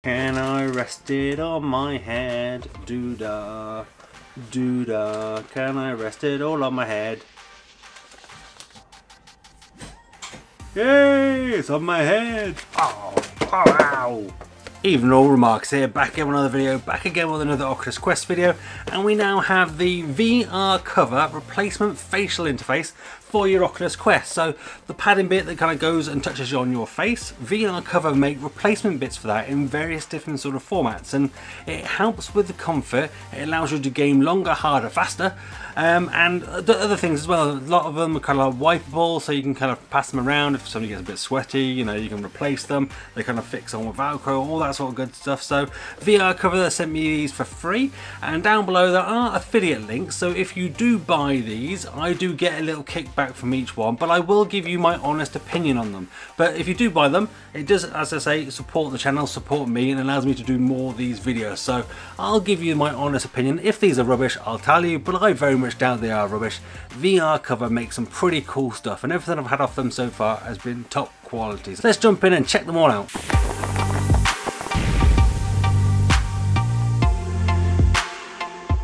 Can I rest it on my head? Doo-dah, doo-dah. Can I rest it all on my head? Yay! It's on my head! Oh, oh, ow! Even all remarks here, back again with another video, back again with another Oculus Quest video, and we now have the VRCover replacement facial interface for your Oculus Quest. So the padding bit that kind of goes and touches you on your face, VRCover make replacement bits for that in various different sort of formats, and it helps with the comfort. It allows you to game longer, harder, faster, and the other things as well. A lot of them are kind of like wipeable, so you can kind of pass them around. If somebody gets a bit sweaty, you know, you can replace them. They kind of fix on with Velcro, all that sort of good stuff. So VRCover sent me these for free, and down below there are affiliate links, so if you do buy these, I do get a little kickback from each one, but I will give you my honest opinion on them. But if you do buy them, it does, as I say, support the channel, support me, and allows me to do more of these videos. So I'll give you my honest opinion. If these are rubbish, I'll tell you, but I very much doubt they are rubbish. VRCover makes some pretty cool stuff, and everything I've had off them so far has been top quality. So let's jump in and check them all out.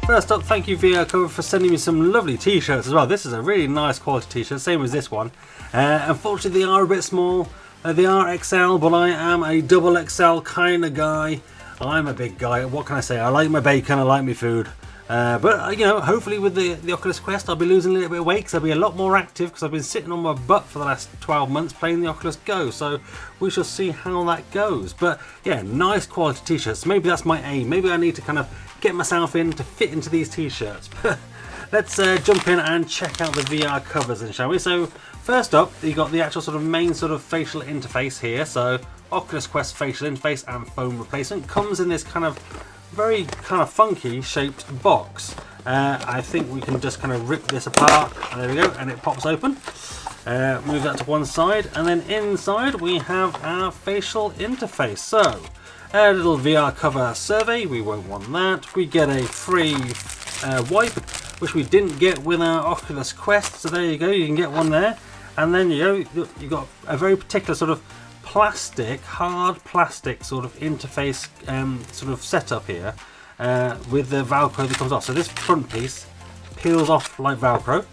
First up, thank you VRCover for sending me some lovely t-shirts as well. This is a really nice quality t-shirt, same as this one. Unfortunately they are a bit small. They are XL, but I am a double XL kind of guy. I'm a big guy, what can I say? I like my bacon, I like my food. But you know, hopefully with the Oculus Quest I'll be losing a little bit of weight, because I'll be a lot more active, because I've been sitting on my butt for the last 12 months playing the Oculus Go, so we shall see how that goes. But yeah, nice quality t-shirts. Maybe that's my aim. Maybe I need to kind of get myself in to fit into these t-shirts. Let's jump in and check out the VR covers then, shall we? So first up, you got the actual sort of main sort of facial interface here. So Oculus Quest facial interface and phone replacement comes in this kind of very kind of funky shaped box. I think we can just kind of rip this apart. There we go, and it pops open. Move that to one side, and then inside we have our facial interface. So a little VRCover survey, we won't want that. We get a free wipe, which we didn't get with our Oculus Quest, so there you go, you can get one there. And then you got a very particular sort of plastic, hard plastic sort of interface sort of setup here with the Velcro that comes off. So this front piece peels off like Velcro,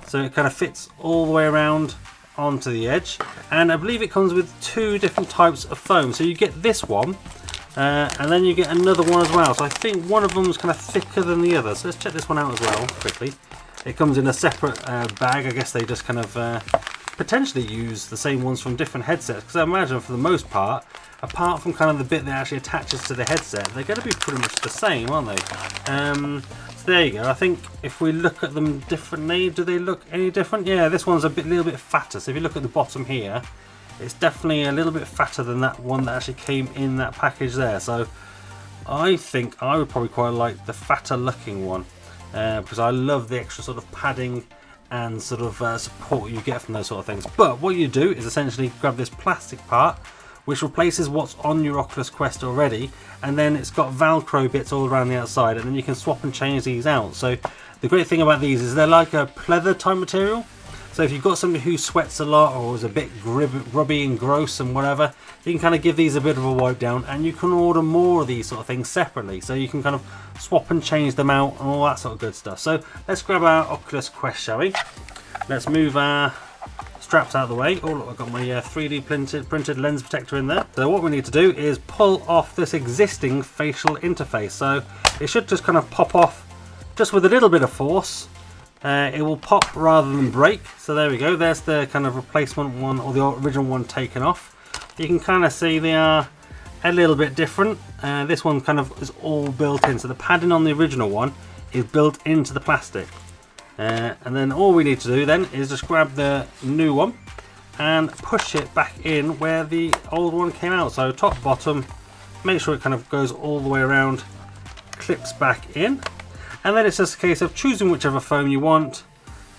so it kind of fits all the way around onto the edge. And I believe it comes with two different types of foam. So you get this one, and then you get another one as well. So I think one of them is kind of thicker than the other. So let's check this one out as well quickly. It comes in a separate bag. I guess they just kind of potentially use the same ones from different headsets, because I imagine for the most part, apart from kind of the bit that actually attaches to the headset, they're going to be pretty much the same, aren't they? So there you go. I think if we look at them differently, do they look any different? Yeah, this one's a little bit fatter. So if you look at the bottom here, it's definitely a little bit fatter than that one that actually came in that package there. So I think I would probably quite like the fatter looking one, because I love the extra sort of padding and sort of support you get from those sort of things. But what you do is essentially grab this plastic part, which replaces what's on your Oculus Quest already, and then it's got Velcro bits all around the outside, and then you can swap and change these out. So the great thing about these is they're like a pleather type material. So if you've got somebody who sweats a lot or is a bit grubby and gross and whatever, you can kind of give these a bit of a wipe down, and you can order more of these sort of things separately. So you can kind of swap and change them out and all that sort of good stuff. So let's grab our Oculus Quest, shall we? Let's move our straps out of the way. Oh look, I've got my 3D printed lens protector in there. So what we need to do is pull off this existing facial interface. So it should just kind of pop off just with a little bit of force. It will pop rather than break. So there we go, there's the kind of replacement one, or the original one taken off. You can kind of see they are a little bit different. This one kind of is all built in, so the padding on the original one is built into the plastic. And then all we need to do then is just grab the new one and push it back in where the old one came out. So top, bottom, make sure it kind of goes all the way around, clips back in. And then it's just a case of choosing whichever foam you want,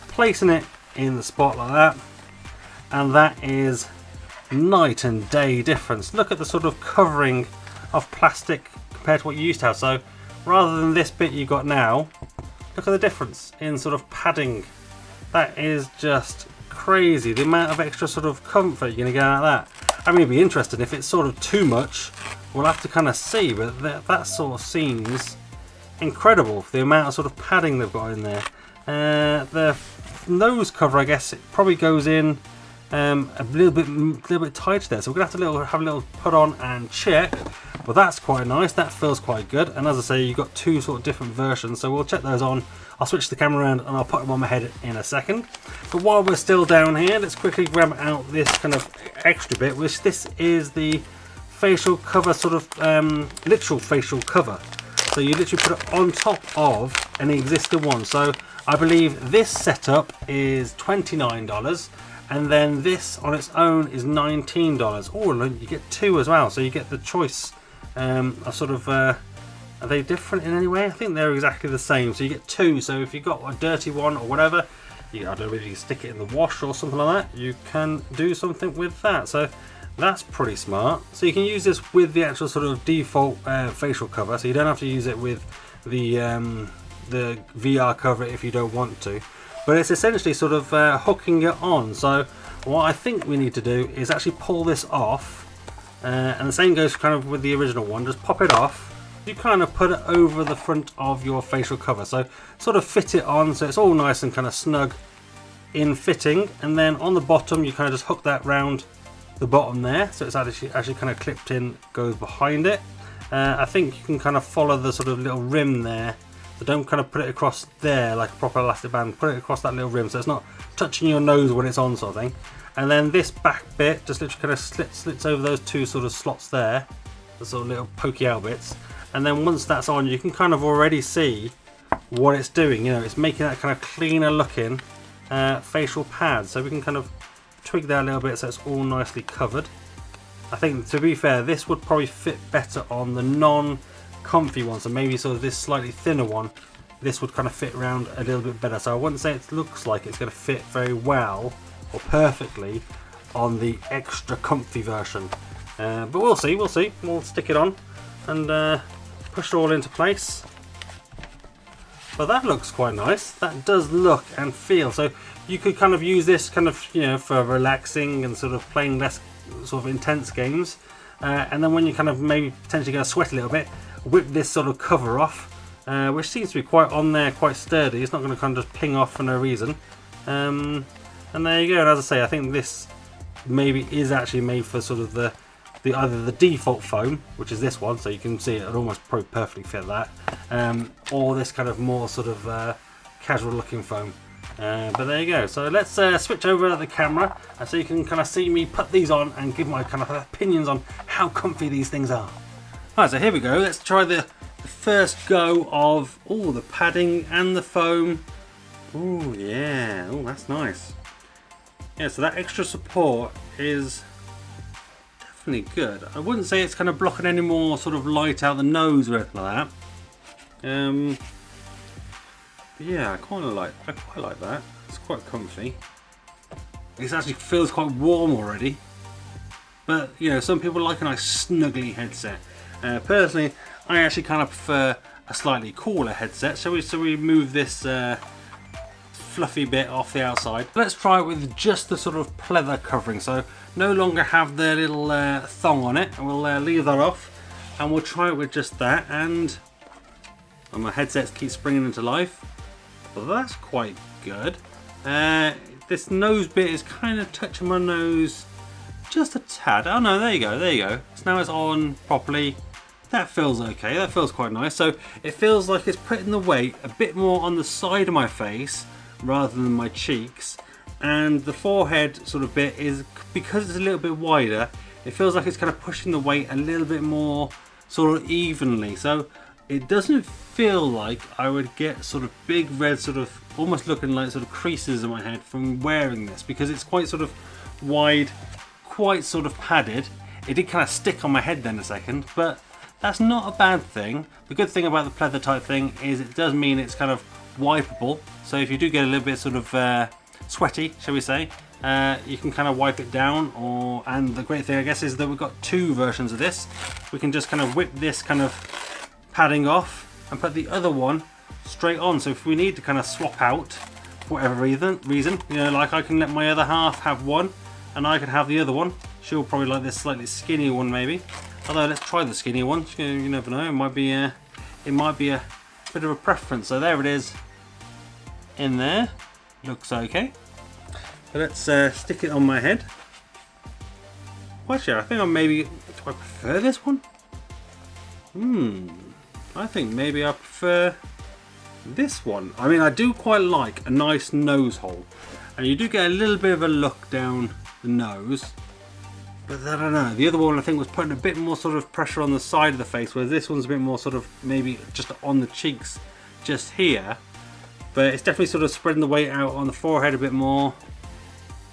placing it in the spot like that, and that is night and day difference. Look at the sort of covering of plastic compared to what you used to have. So rather than this bit you got now, look at the difference in sort of padding. That is just crazy, the amount of extra sort of comfort you're going to get out of that. I mean, it'd be interesting if it's sort of too much we'll have to kind of see, but that sort of seems incredible for the amount of sort of padding they've got in there. The nose cover, I guess, it probably goes in a little bit tight there, so we're gonna have to have a little put on and check. But that's quite nice, that feels quite good. And as I say, you've got two sort of different versions, so we'll check those on. I'll switch the camera around and I'll put them on my head in a second. But while we're still down here, let's quickly grab out this kind of extra bit, which this is the facial cover, sort of literal facial cover. So you literally put it on top of an existing one. So I believe this setup is $29, and then this on its own is $19. Oh, you get two as well, so you get the choice of sort of, are they different in any way? I think they're exactly the same, so you get two. So if you've got a dirty one or whatever, I don't know, maybe you can stick it in the wash or something like that, you can do something with that. So that's pretty smart. So you can use this with the actual sort of default facial cover, so you don't have to use it with the VR cover if you don't want to. But it's essentially sort of hooking it on. So what I think we need to do is actually pull this off, and the same goes kind of with the original one. Just pop it off. You kind of put it over the front of your facial cover, so sort of fit it on so it's all nice and kind of snug in fitting, and then on the bottom you kind of just hook that round the bottom there, so it's actually kind of clipped in, goes behind it. I think you can kind of follow the sort of little rim there, so don't kind of put it across there like a proper elastic band, put it across that little rim so it's not touching your nose when it's on, sort of thing. And then this back bit just literally kind of slits over those two sort of slots there, the sort of little pokey out bits. And then once that's on, you can kind of already see what it's doing. You know, it's making that kind of cleaner looking facial pad. So we can kind of twig that a little bit so it's all nicely covered. I think, to be fair, this would probably fit better on the non-comfy one. So maybe sort of this slightly thinner one, this would kind of fit around a little bit better. So I wouldn't say it looks like it's going to fit very well or perfectly on the extra comfy version. But we'll see, we'll see. We'll stick it on and push it all into place. But that looks quite nice. That does look and feel. So you could kind of use this kind of, you know, for relaxing and sort of playing less sort of intense games. And then when you kind of maybe potentially going to sweat a little bit, whip this sort of cover off, which seems to be quite on there, quite sturdy. It's not going to kind of just ping off for no reason. And there you go. And as I say, I think this maybe is actually made for sort of either the default foam, which is this one, so you can see it would almost probably perfectly fit that, or this kind of more sort of casual looking foam. But there you go. So let's switch over the camera so you can kind of see me put these on and give my kind of opinions on how comfy these things are. Alright, so here we go. Let's try the first go of all the padding and the foam. Oh yeah, oh that's nice. Yeah, so that extra support is good. I wouldn't say it's kind of blocking any more sort of light out the nose or anything like that. Yeah, I quite like that. It's quite comfy. It actually feels quite warm already. But you know, some people like a nice snuggly headset. Personally, I actually kind of prefer a slightly cooler headset. So we move this fluffy bit off the outside. Let's try it with just the sort of pleather covering. So no longer have the little thong on it, and we'll leave that off, and we'll try it with just that. And my headset keeps springing into life. Well, that's quite good. This nose bit is kind of touching my nose just a tad. Oh no, there you go, there you go. So now it's on properly. That feels okay, that feels quite nice. So it feels like it's putting the weight a bit more on the side of my face rather than my cheeks. And the forehead sort of bit is, because it's a little bit wider, it feels like it's kind of pushing the weight a little bit more sort of evenly. So it doesn't feel like I would get sort of big red sort of almost looking like sort of creases in my head from wearing this, because it's quite sort of wide, quite sort of padded. It did kind of stick on my head then a second, but that's not a bad thing. The good thing about the pleather type thing is it does mean it's kind of wipeable. So if you do get a little bit sort of sweaty, shall we say, you can kind of wipe it down. And the great thing, I guess, is that we've got two versions of this. We can just kind of whip this kind of padding off and put the other one straight on. So if we need to kind of swap out for whatever reason, you know, like I can let my other half have one and I can have the other one. She'll probably like this slightly skinny one maybe. Although let's try the skinny one. You never know. It might be a bit of a preference. So there it is. In there, looks okay. So let's stick it on my head. Well, actually, I think do I prefer this one? I think maybe I prefer this one. I mean, I do quite like a nice nose hole, and you do get a little bit of a look down the nose. But I don't know, the other one I think was putting a bit more sort of pressure on the side of the face, whereas this one's a bit more sort of maybe just on the cheeks, just here. But it's definitely sort of spreading the weight out on the forehead a bit more.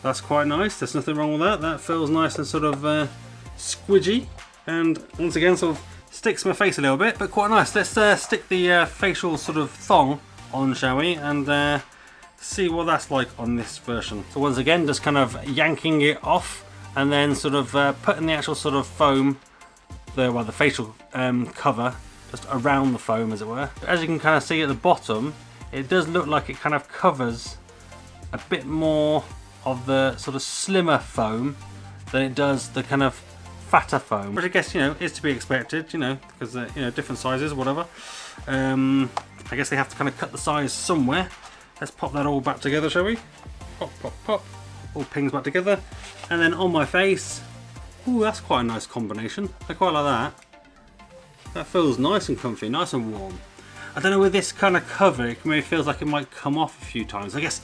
That's quite nice, there's nothing wrong with that. That feels nice and sort of squidgy. And once again, sort of sticks my face a little bit, but quite nice. Let's stick the facial sort of thong on, shall we? And see what that's like on this version. So once again, just kind of yanking it off, and then sort of putting the actual sort of foam, the facial cover, just around the foam, as it were. As you can kind of see at the bottom, it does look like it kind of covers a bit more of the sort of slimmer foam than it does the kind of fatter foam, which I guess, you know, is to be expected, you know, because you know, different sizes, whatever. I guess they have to kind of cut the size somewhere. Let's pop that all back together, shall we? Pop, pop, pop. All pings back together. And then on my face, ooh, that's quite a nice combination. I quite like that. That feels nice and comfy, nice and warm. I don't know, with this kind of cover, it maybe feels like it might come off a few times. I guess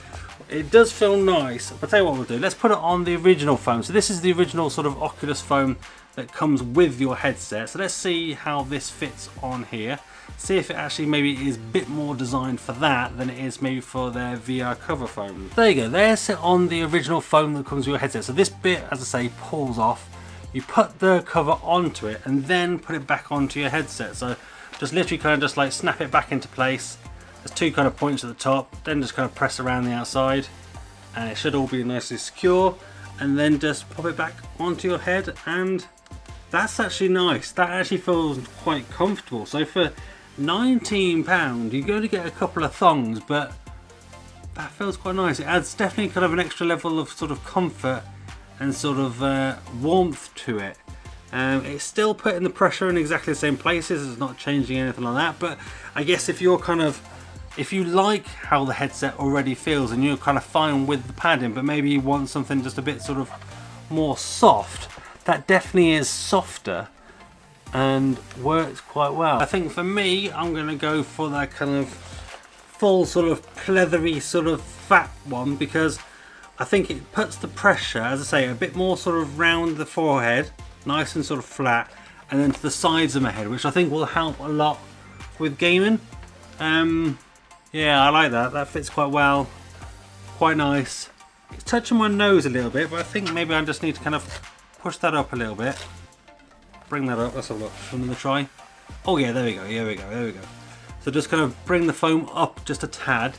it does feel nice. But I'll tell you what we'll do. Let's put it on the original foam. So this is the original sort of Oculus foam that comes with your headset. So let's see how this fits on here. See if it actually maybe is a bit more designed for that than it is maybe for their VRCover foam. There you go, there's it on the original foam that comes with your headset. So this bit, as I say, pulls off. You put the cover onto it and then put it back onto your headset. So just literally kind of just like snap it back into place. There's two kind of points at the top, then just kind of press around the outside, and it should all be nicely secure. And then just pop it back onto your head, and that's actually nice. That actually feels quite comfortable. So for £19, you're going to get a couple of thongs, but that feels quite nice. It adds definitely kind of an extra level of sort of comfort and sort of warmth to it. It's still putting the pressure in exactly the same places, it's not changing anything like that, but I guess if you're kind of, if you like how the headset already feels and you're kind of fine with the padding, but maybe you want something just a bit sort of more soft, that definitely is softer and works quite well. I think for me, I'm going to go for that kind of full sort of pleathery sort of fat one, because I think it puts the pressure, as I say, a bit more sort of round the forehead, nice and sort of flat, and then to the sides of my head, which I think will help a lot with gaming. Yeah, I like that. That fits quite well, quite nice. It's touching my nose a little bit, but I think maybe I just need to kind of push that up a little bit. Bring that up, let's have a look. Another try. Oh yeah, there we go, there we go, there we go. So just kind of bring the foam up just a tad.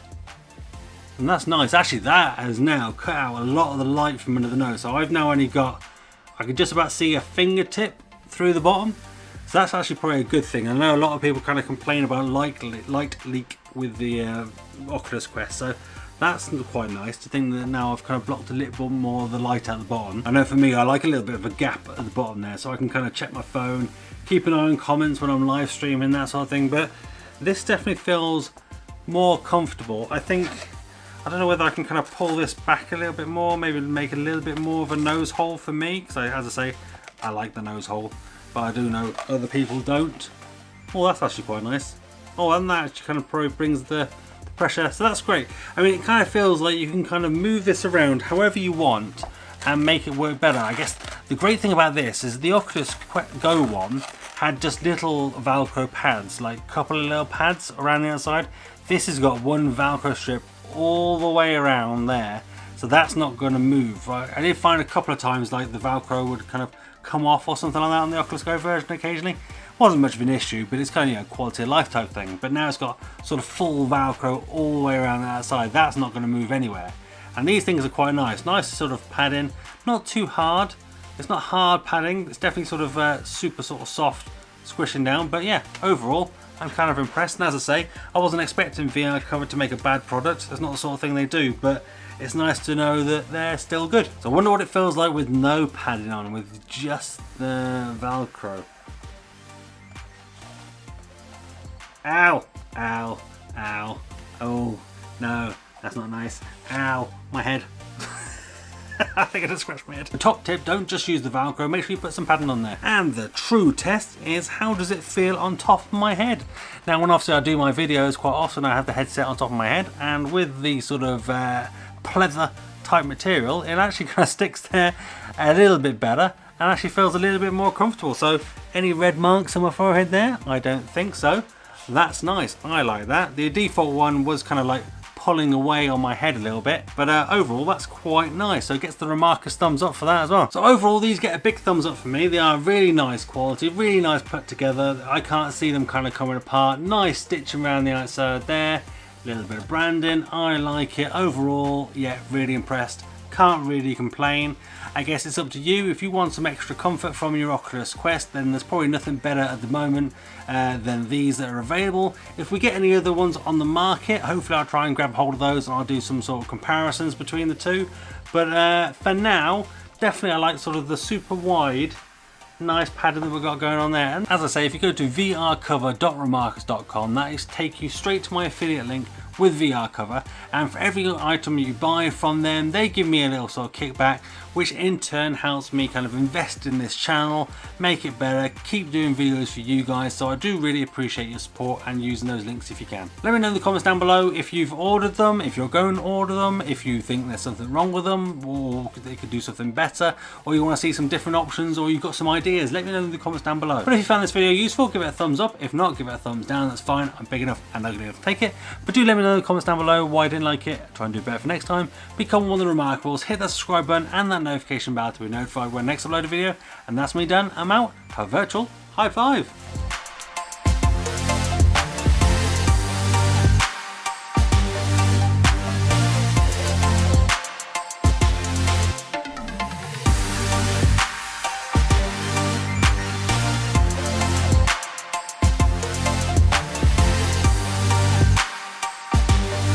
And that's nice. Actually, that has now cut out a lot of the light from under the nose. So I've now only got, I can just about see a fingertip through the bottom. So that's actually probably a good thing. I know a lot of people kind of complain about light leak with the Oculus Quest. So that's quite nice to think that now I've kind of blocked a little bit more of the light at the bottom. I know for me, I like a little bit of a gap at the bottom there, so I can kind of check my phone, keep an eye on comments when I'm live streaming, that sort of thing. But this definitely feels more comfortable. I think, I don't know whether I can kind of pull this back a little bit more, maybe make a little bit more of a nose hole for me, because as I say, I like the nose hole, but I do know other people don't. Oh, that's actually quite nice. Oh, and that actually kind of probably brings the pressure, so that's great. I mean, it kind of feels like you can kind of move this around however you want and make it work better. I guess the great thing about this is the Oculus Go one had just little Velcro pads, like a couple of little pads around the outside. This has got one Velcro strip all the way around there, so that's not going to move. Right? I did find a couple of times like the Velcro would kind of come off or something like that on the Oculus Go version occasionally. Wasn't much of an issue, but it's kind of, you know, quality of life type thing. But now it's got sort of full Velcro all the way around the outside. That's not going to move anywhere. And these things are quite nice. Nice sort of padding, not too hard. It's not hard padding. It's definitely sort of super sort of soft, squishing down. But yeah, overall, I'm kind of impressed. And as I say, I wasn't expecting VRCover to make a bad product. That's not the sort of thing they do. But it's nice to know that they're still good. So I wonder what it feels like with no padding on, with just the Velcro. Ow, ow, ow. Oh, no, that's not nice. Ow, my head. I think I just scratched my head. The top tip, don't just use the Velcro, make sure you put some padding on there. And the true test is, how does it feel on top of my head? Now, when obviously I do my videos, quite often I have the headset on top of my head, and with the sort of pleather type material, it actually kind of sticks there a little bit better and actually feels a little bit more comfortable. So any red marks on my forehead there? I don't think so. That's nice, I like that. The default one was kind of like pulling away on my head a little bit, but overall that's quite nice, so it gets the Remarkers thumbs up for that as well. So overall these get a big thumbs up for me. They are really nice quality, really nice put together. I can't see them kind of coming apart. Nice stitching around the outside there, a little bit of branding. I like it overall. Yeah, really impressed, can't really complain. I guess it's up to you. If you want some extra comfort from your Oculus Quest, then there's probably nothing better at the moment than these that are available. If we get any other ones on the market, hopefully I'll try and grab hold of those and I'll do some sort of comparisons between the two. But for now, definitely I like sort of the super wide, nice padding that we've got going on there. And as I say, if you go to vrcover.remarkers.com, that is take you straight to my affiliate link with VRCover, and for every item you buy from them, they give me a little sort of kickback, which in turn helps me kind of invest in this channel, make it better, keep doing videos for you guys. So I do really appreciate your support and using those links if you can. Let me know in the comments down below if you've ordered them, if you're going to order them, if you think there's something wrong with them, or they could do something better, or you want to see some different options, or you've got some ideas. Let me know in the comments down below. But if you found this video useful, give it a thumbs up. If not, give it a thumbs down. That's fine. I'm big enough and ugly enough to take it. But do let me know in the comments down below why I didn't like it. Try and do better for next time. Become one of the Remarkables. Hit that subscribe button and that notification bell to be notified when next upload a video. And that's me done. I'm out. Have a virtual high five.